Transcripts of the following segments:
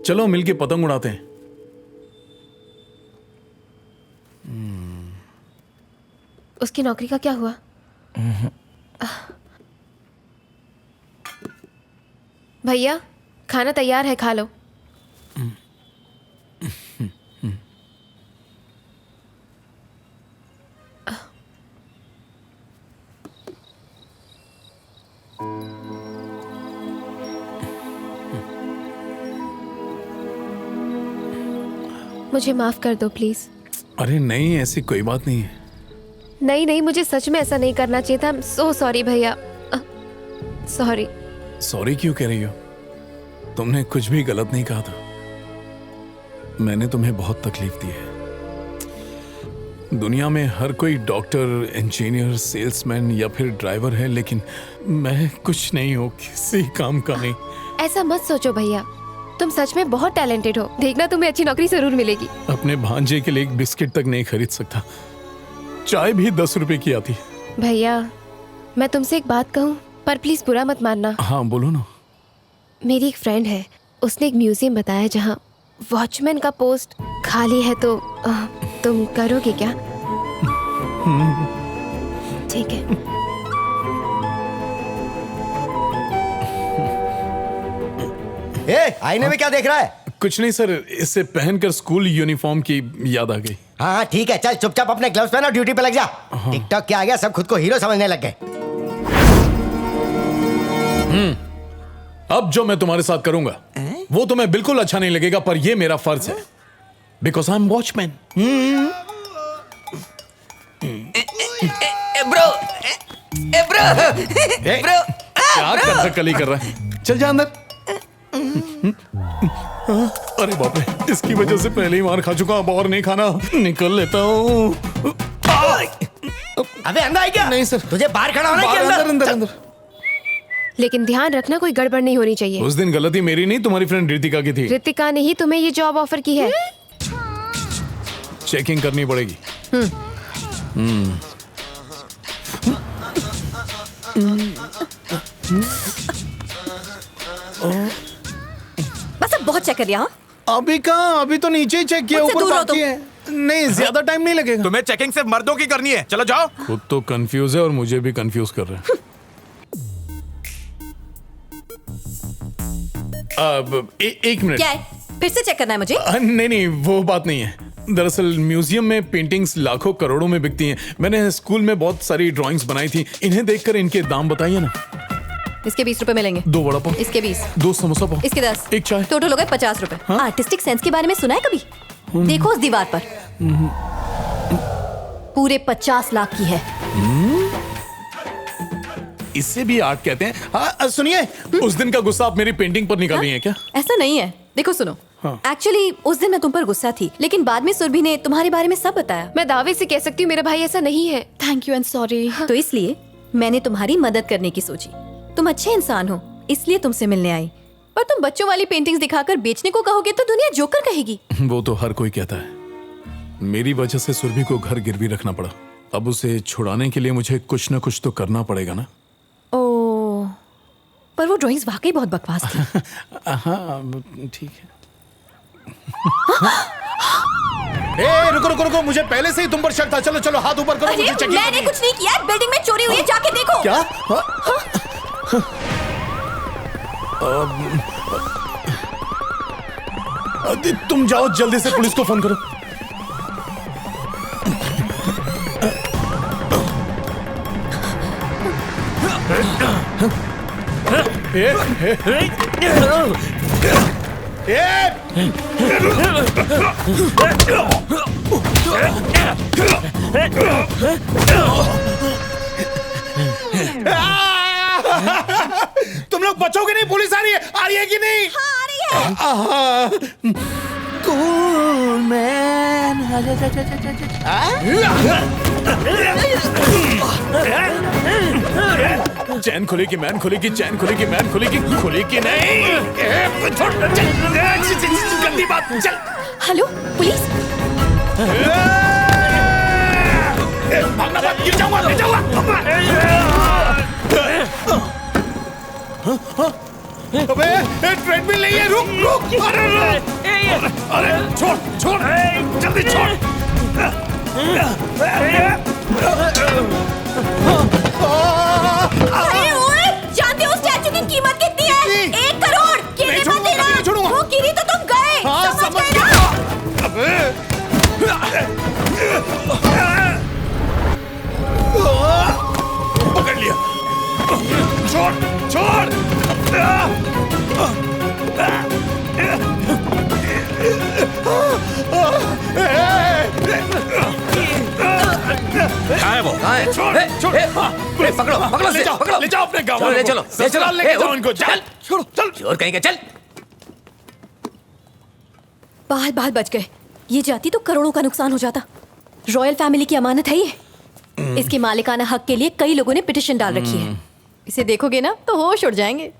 चलो मिलके पतंग उड़ाते हैं। उसकी नौकरी का क्या हुआ? भैया खाना तैयार है, खा लो। मुझे माफ कर दो प्लीज। अरे नहीं, ऐसी कोई बात नहीं है। नहीं नहीं, मुझे सच में ऐसा नहीं करना चाहिए था। सो सॉरी भैया, सॉरी। सॉरी क्यों कह रही हो? तुमने कुछ भी गलत नहीं कहा था। मैंने तुम्हें बहुत तकलीफ दी है। दुनिया में हर कोई डॉक्टर, इंजीनियर, सेल्समैन या फिर ड्राइवर है, लेकिन मैं कुछ नहीं हूँ, किसी काम का नहीं। ऐसा मत सोचो भैया, तुम सच में बहुत टैलेंटेड हो। देखना तुम्हें अच्छी नौकरी जरूर मिलेगी। अपने भांजे के लिए एक बिस्किट तक नहीं खरीद सकता, चाय भी 10 रुपए की आती है। भैया मैं तुमसे एक बात कहूँ, पर प्लीज बुरा मत मानना। हाँ बोलो ना। मेरी एक फ्रेंड है, उसने एक म्यूजियम बताया जहाँ वॉचमैन का पोस्ट खाली है, तो तुम करोगे क्या? ठीक है। आईने में क्या देख रहा है? कुछ नहीं सर, इससे पहनकर स्कूल यूनिफॉर्म की याद आ गई। हाँ ठीक है, चल चुपचाप अपने ग्लव्स पहन और ड्यूटी पे लग जा। टिकटॉक क्या आ गया, सब खुद को हीरो समझने लग गए। अब जो मैं तुम्हारे साथ करूंगा वो तुम्हें बिल्कुल अच्छा नहीं लगेगा, पर ये मेरा फर्ज है, बिकॉज आई एम वॉचमैन। क्या कथकली कर रहा है? चल जा अंदर। अरे बाप रे, इसकी वजह से पहले ही मार खा चुका, अब और नहीं खाना। निकल लेता हूँ। अबे अंदर आई क्या? नहीं सर, तुझे बाहर खड़ा होना है कि अंदर अंदर अंदर। लेकिन ध्यान रखना, कोई गड़बड़ नहीं होनी चाहिए। उस दिन गलती मेरी नहीं, तुम्हारी फ्रेंड रितिका की थी। रितिका ने ही तुम्हें ये जॉब ऑफर की है। चेकिंग करनी पड़ेगी। बस अब बहुत चेक कर लिया। अभी कहाँ, अभी तो नीचे ही चेक किया, मुझसे ऊपर दूर रहो बाकी है। नहीं, ज्यादा टाइम नहीं लगेगा। तुम्हें चेकिंग सिर्फ मर्दों की करनी है, चलो जाओ। खुद तो कंफ्यूज है और मुझे भी कंफ्यूज कर रहे हैं। अब एक मिनट। क्या है, फिर से चेक करना है मुझे? नहीं नहीं, वो बात नहीं है। दरअसल म्यूजियम में पेंटिंग्स लाखों करोड़ों में बिकती हैं। मैंने स्कूल में बहुत सारी ड्राइंग्स बनाई थी, इन्हें देखकर इनके दाम बताइए ना। इसके 20 रुपए मिलेंगे। 2 वड़ा पाव, इसके 20, 2 समोसा पाव, इसके 10, एक चाय। टोटल हो गए 50 रुपए। आर्टिस्टिक सेंस के बारे में सुना है कभी? देखो उस दीवार पर, पूरे 50 लाख की है। इससे भी आर्ट कहते हैं। हाँ सुनिए, उस दिन का गुस्सा आप मेरी पेंटिंग पर निकाल रही हैं क्या? ऐसा नहीं है, देखो सुनो। हाँ। एक्चुअली उस दिन मैं तुम पर गुस्सा थी, लेकिन बाद में सुरभि ने तुम्हारे बारे में सब बताया। मैं दावे से कह सकती हूँ मेरा भाई ऐसा नहीं है। Thank you and sorry. तो इसलिए मैंने तुम्हारी मदद करने की सोची। तुम अच्छे इंसान हो, इसलिए तुमसे मिलने आई। पर तुम बच्चों वाली पेंटिंग्स दिखाकर बेचने को कहोगे तो दुनिया जोकर कहेगी। वो तो हर कोई कहता है। मेरी वजह से सुरभि को घर गिरवी रखना पड़ा। अब उसे छुड़ाने के लिए मुझे कुछ न कुछ तो करना पड़ेगा ना। ओह, पर वो ड्राइंग्स वाकई बहुत बकवास थी। हाँ ठीक है। ए, रुको रुको रुको, मुझे पहले से ही तुम पर शक था। चलो चलो हाथ ऊपर करो, मुझे चेकिंग मैंने करनी है। कुछ नहीं किया, बिल्डिंग में चोरी हुई है, जाके देखो। क्या? तुम जाओ जल्दी से, पुलिस को फोन करो। तुम लोग बचोगे नहीं, पुलिस आ रही है कि नहीं? हाँ, आ रही है। Cool man. चैन खुलेगी, मैन खुलेगी, चैन खुलेगी, मैन खुलेगी, खुलेगी नहीं। गंदी बात। चल। Hello police. भागना मत, गिर जाऊंगा, गिर जाऊंगा। जल्दी छोड़। अरे ओए, जानते हो स्टैचू की कीमत कितनी है? 1 करोड़। गिरने नहीं मत छोड़ूंगा, देना। नहीं छोड़ूंगा। वो गिरी तो तुम गए। हाँ, समझ गए ना? गया। पकड़ लिया। छोड़ छोड़। कहाँ है वो? कहाँ है? छोड़, छोड़। पकड़ो पकड़ो ले जाओ, पकड़ो। ले जाओ अपने गाँव चलो, ले चलो, ले चलो। लेके ए, जाओ उठ, इनको। चल छोड़ो, चल। चोर कहीं का, चल। बाल बाल बच गए। ये जाती तो करोड़ों का नुकसान हो जाता। रॉयल फैमिली की अमानत है ये। इसके मालिकाना हक के लिए कई लोगों ने पिटिशन डाल रखी है। इसे देखोगे ना तो होश उड़ जाएंगे।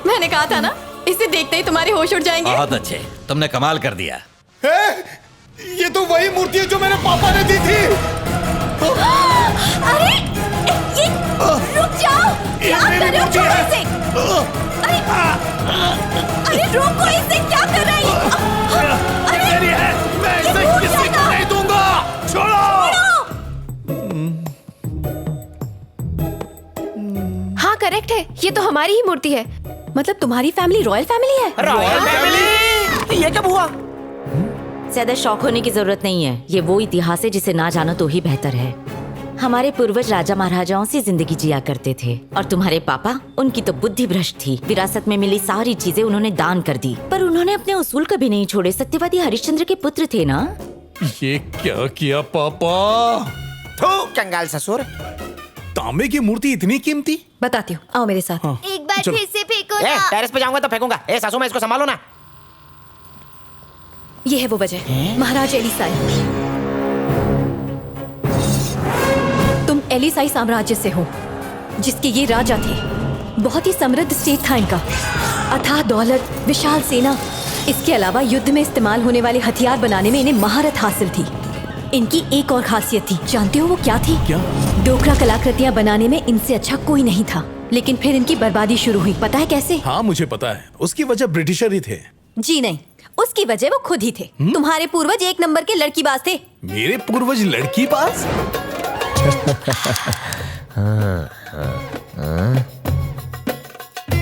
मैंने कहा था ना, इसे देखते ही तुम्हारे होश उड़ जाएंगे। बहुत अच्छे, तुमने कमाल कर दिया। ये तो वही मूर्ति है जो मेरे पापा ने दी थी। अरे ये रुक जाओ। क्या कर रहे हो? छोड़ो इसे। अरे अरे रोको इसे। क्या कर रहे हैं? अरे मेरी है, मैं ये इसे टूट किसी को जाएगा। नहीं दूंगा। छोड़ो। हाँ करेक्ट है, ये तो हमारी ही मूर्ति है। मतलब तुम्हारी फैमिली रॉयल फैमिली है? Royal family. ये कब हुआ? ज्यादा शौक होने की जरूरत नहीं है। ये वो इतिहास है जिसे ना जानो तो ही बेहतर है। हमारे पूर्वज राजा महाराजाओं से जिंदगी जिया करते थे और तुम्हारे पापा, उनकी तो बुद्धि भ्रष्ट थी। विरासत में मिली सारी चीजें उन्होंने दान कर दी, पर उन्होंने अपने उसूल कभी नहीं छोड़े। सत्यवादी हरिश्चंद्र के पुत्र थे ना। ये क्या किया पापा? थू कंगाल ससुर। तांबे की मूर्ति इतनी कीमती? बताती हूँ, आओ मेरे साथ। एक बार चलो। फिर से फेंको ए, ना। टेरेस पे जाऊंगा तो फेंकूंगा। ए सासू माँ, इसको संभालो ना। ये है वो वजह। महाराज एलिसाई, तुम एलिसाई साम्राज्य से हो, जिसके ये राजा थे। बहुत ही समृद्ध स्टेट था इनका। अथाह दौलत, विशाल सेना। इसके अलावा युद्ध में इस्तेमाल होने वाले हथियार बनाने में इन्हें महारत हासिल थी। इनकी एक और खासियत थी, जानते हो वो क्या थी? क्या? डोकरा कलाकृतियां बनाने में इनसे अच्छा कोई नहीं था। लेकिन फिर इनकी बर्बादी शुरू हुई। पता है कैसे? हाँ मुझे पता है, उसकी वजह ब्रिटिशर ही थे। जी नहीं, उसकी वजह वो खुद ही थे। तुम्हारे पूर्वज 1 नंबर के लड़कीबाज थे। मेरे पूर्वज लड़की पास?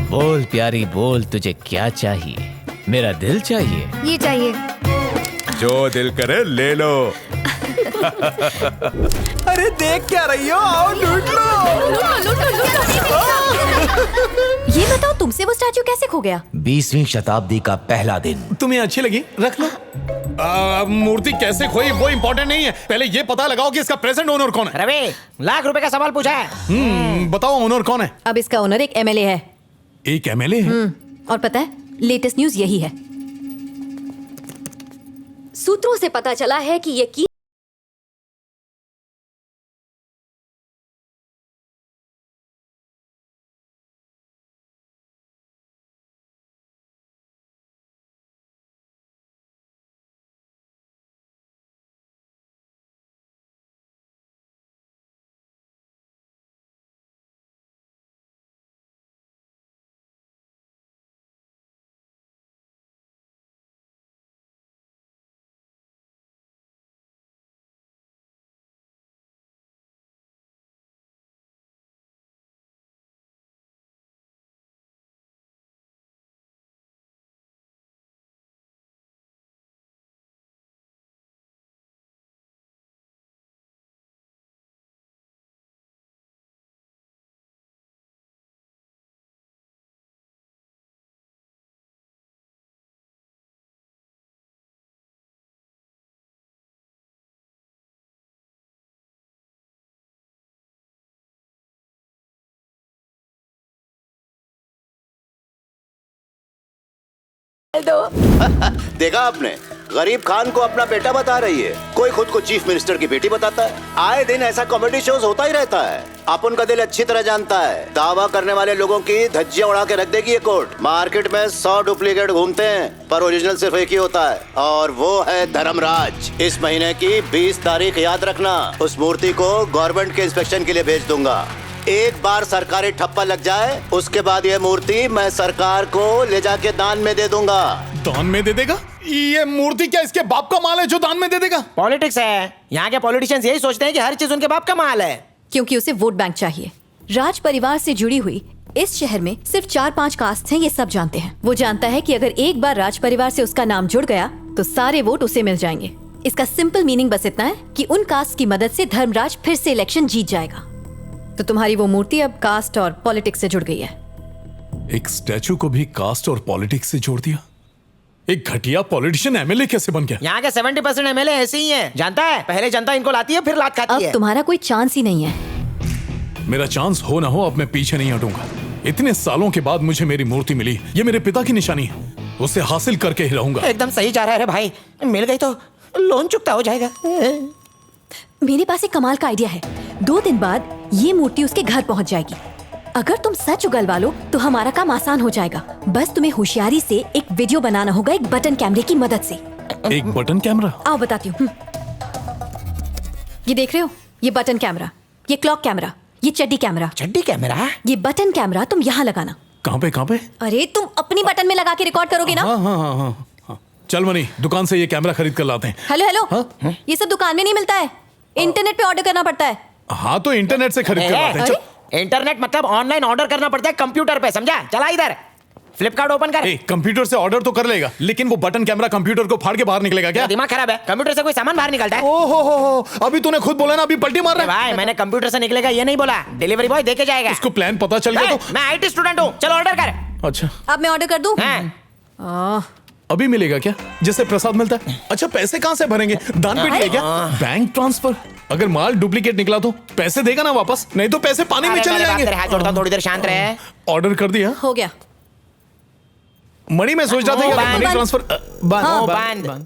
बोल प्यारी बोल, तुझे क्या चाहिए? मेरा दिल चाहिए। ये चाहिए। जो दिल करे ले लो। अरे देख क्या रही हो? आओ लूट लो। ये बताओ, तुमसे वो स्टैचू कैसे खो गया? 20वीं शताब्दी का पहला दिन। तुम्हें अच्छी लगी? रख लो। मूर्ति कैसे खोई वो इम्पोर्टेंट नहीं है, पहले ये पता लगाओ कि इसका प्रेजेंट ओनर कौन है। रवि, ₹1,00,000 का सवाल पूछा है। बताओ ओनर कौन है? अब इसका ओनर एक एमएलए है। एक एमएलए है? और पता है, लेटेस्ट न्यूज यही है। सूत्रों से पता चला है कि ये की देखा आपने, गरीब खान को अपना बेटा बता रही है, कोई खुद को चीफ मिनिस्टर की बेटी बताता है। आए दिन ऐसा कॉमेडी शोज होता ही रहता है। अपन का दिल अच्छी तरह जानता है, दावा करने वाले लोगों की धज्जियां उड़ा के रख देगी ये कोर्ट। मार्केट में 100 डुप्लीकेट घूमते हैं, पर ओरिजिनल सिर्फ एक ही होता है, और वो है धर्मराज। इस महीने की 20 तारीख याद रखना। उस मूर्ति को गवर्नमेंट के इंस्पेक्शन के लिए भेज दूंगा। एक बार सरकारी ठप्पा लग जाए, उसके बाद ये मूर्ति मैं सरकार को ले जाके दान में दे दूंगा। दान में दे देगा? ये मूर्ति क्या इसके बाप का माल है जो दान में दे देगा? पॉलिटिक्स है, यहाँ के पॉलिटिशियंस यही सोचते हैं कि हर चीज उनके बाप का माल है। क्योंकि उसे वोट बैंक चाहिए। राज परिवार से जुड़ी हुई इस शहर में सिर्फ 4-5 कास्ट हैं, ये सब जानते हैं। वो जानता है कि अगर एक बार राज परिवार से उसका नाम जुड़ गया तो सारे वोट उसे मिल जाएंगे। इसका सिंपल मीनिंग बस इतना है कि उन कास्ट की मदद से धर्मराज फिर से इलेक्शन जीत जाएगा। तो तुम्हारी वो मूर्ति अब कास्ट और पॉलिटिक्स से जुड़ गई है। एक स्टैचू को भी कास्ट और पॉलिटिक्स से जोड़ दिया? एक घटिया पॉलिटिशियन एमएलए कैसे बन गया? यहाँ के 70% एमएलए ऐसे ही हैं, जानता है? पहले जनता इनको लाती है, फिर लात खाती अब है। तुम्हारा कोई चांस ही नहीं है। मेरा चांस हो ना हो, अब मैं पीछे नहीं हटूंगा। इतने सालों के बाद मुझे मेरी मूर्ति मिली, ये मेरे पिता की निशानी है, उसे हासिल करके ही रहूंगा। एकदम सही जा रहा है रे भाई, मिल गई तो लोन चुकता हो जाएगा। मेरे पास एक कमाल का आइडिया है। 2 दिन बाद ये मूर्ति उसके घर पहुंच जाएगी। अगर तुम सच उगलवा लो तो हमारा काम आसान हो जाएगा। बस तुम्हें होशियारी से एक वीडियो बनाना होगा, एक बटन कैमरे की मदद से। एक बटन कैमरा? आओ बताती हूँ। ये देख रहे हो, ये बटन कैमरा, ये क्लॉक कैमरा, ये चड्डी कैमरा। चड्डी कैमरा? ये बटन कैमरा तुम यहाँ लगाना। कहाँ पे कहाँ पे? अरे तुम अपनी बटन में लगा के रिकॉर्ड करोगे ना? हाँ हाँ हाँ हाँ। चल मनी, दुकान से ये कैमरा खरीद कर लाते हैं। हेलो हेलो, ये सब दुकान में नहीं मिलता है, इंटरनेट पे ऑर्डर करना पड़ता है। हाँ तो इंटरनेट से खरीद कर लाते हैं। चल। इंटरनेट मतलब ऑनलाइन ऑर्डर करना पड़ता है कंप्यूटर पे, समझा? चला इधर, फ्लिपकार्ट ओपन कर। कंप्यूटर से ऑर्डर तो कर लेगा, लेकिन वो बटन कैमरा कंप्यूटर को फाड़ के बाहर निकलेगा क्या? दिमाग खराब है? कंप्यूटर से कोई सामान बाहर निकलता है? ओहो, अभी तूने खुद बोला ना, अभी पलटी मार रहा है। भाई मैंने कंप्यूटर से निकलेगा ये नहीं बोला, डिलीवरी बॉय देके जाएगा। उसको प्लान पता चल गया तो? मैं आईटी स्टूडेंट हूँ, चलो ऑर्डर कर। अच्छा, अब मैं ऑर्डर कर दूं? अभी मिलेगा क्या? जैसे प्रसाद मिलता है? अच्छा, पैसे कहाँ से भरेंगे? दान पेटी है क्या? Bank transfer? अगर माल डुप्लीकेट निकला तो पैसे देगा ना वापस, नहीं तो पैसे पानी में चले जाएंगे। हाथ जोड़ता हूं, थोड़ी देर शांत रहे। ऑर्डर कर दिया? हो गया। मणि, मैं सोच रहा था कि मनी ट्रांसफर बंद।